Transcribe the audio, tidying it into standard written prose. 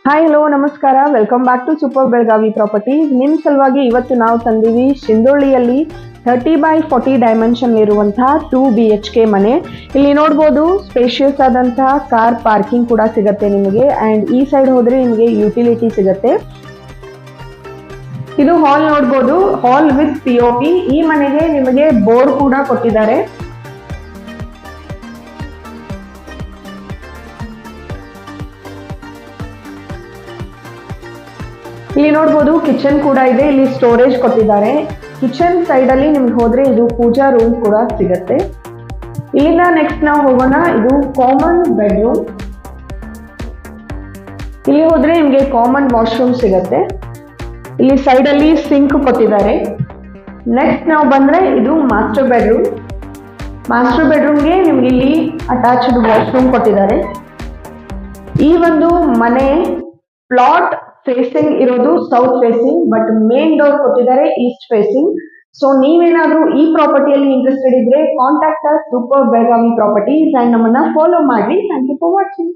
Hi hello ನಮಸ್ಕಾರ, welcome back to super Belagavi properties. ನಿಮ್ಮ ಸಲುವಾಗಿ ಇವತ್ತು ನಾವು ತಂದೀವಿ ಶಿಂದೋಳಿಯಲ್ಲಿ 30x40 ಡೈಮೆನ್ಷನ್ ಇರುವಂತಹ 2 BHK ಮನೆ. ಇಲ್ಲಿ ನೋಡ್ಬೋದು ಸ್ಪೇಷಿಯಸ್ ಆದಂತಹ ಕಾರ್ ಪಾರ್ಕಿಂಗ್ ಕೂಡ ಸಿಗುತ್ತೆ ನಿಮಗೆ. ಅಂಡ್ ಈ ಸೈಡ್ ಹೋದ್ರೆ ನಿಮಗೆ ಯುಟಿಲಿಟಿ ಸಿಗುತ್ತೆ. ಇದು ಹಾಲ್ ನೋಡ್ಬೋದು, ಹಾಲ್ ವಿತ್ POP. ಈ ಮನೆಗೆ ನಿಮಗೆ ಬೋರ್ಡ್ ಕೂಡ ಕೊಟ್ಟಿದ್ದಾರೆ. ಇಲ್ಲಿ ನೋಡ್ಬೋದು ಕಿಚನ್ ಕೂಡ ಇದೆ, ಇಲ್ಲಿ ಸ್ಟೋರೇಜ್ ಕೊಟ್ಟಿದ್ದಾರೆ. ಕಿಚನ್ ಸೈಡ್ ಅಲ್ಲಿ ನಿಮ್ಗೆ ಹೋದ್ರೆ ಇದು ಪೂಜಾ ರೂಮ್ ಕೂಡ ಸಿಗತ್ತೆ. ಇಲ್ಲಿಂದ ನೆಕ್ಸ್ಟ್ ನಾವು ಹೋಗೋಣ. ಇದು ಕಾಮನ್ ಬೆಡ್ರೂಮ್. ಇಲ್ಲಿ ಹೋದ್ರೆ ನಿಮ್ಗೆ ಕಾಮನ್ ವಾಶ್ರೂಮ್ ಸಿಗತ್ತೆ. ಇಲ್ಲಿ ಸೈಡ್ ಅಲ್ಲಿ ಸಿಂಕ್ ಕೊಟ್ಟಿದ್ದಾರೆ. ನೆಕ್ಸ್ಟ್ ನಾವು ಬಂದ್ರೆ ಇದು ಮಾಸ್ಟರ್ ಬೆಡ್ರೂಮ್. ಮಾಸ್ಟರ್ ಬೆಡ್ರೂಮ್ಗೆ ನಿಮ್ಗೆ ಇಲ್ಲಿ ಅಟ್ಯಾಚ್ಡ್ ವಾಶ್ರೂಮ್ ಕೊಟ್ಟಿದ್ದಾರೆ. ಈ ಒಂದು ಮನೆ ಪ್ಲಾಟ್ ಫೇಸಿಂಗ್ ಇರೋದು south facing, but main door ಕೊಟ್ಟಿದ್ದಾರೆ ಈಸ್ಟ್ ಫೇಸಿಂಗ್. ಸೊ ನೀವೇನಾದ್ರೂ ಈ ಪ್ರಾಪರ್ಟಿಯಲ್ಲಿ ಇಂಟ್ರೆಸ್ಟೆಡ್ ಇದ್ರೆ contact super Belagavi properties and ನಮ್ಮನ್ನ ಫಾಲೋ ಮಾಡಿ. Thank you for watching.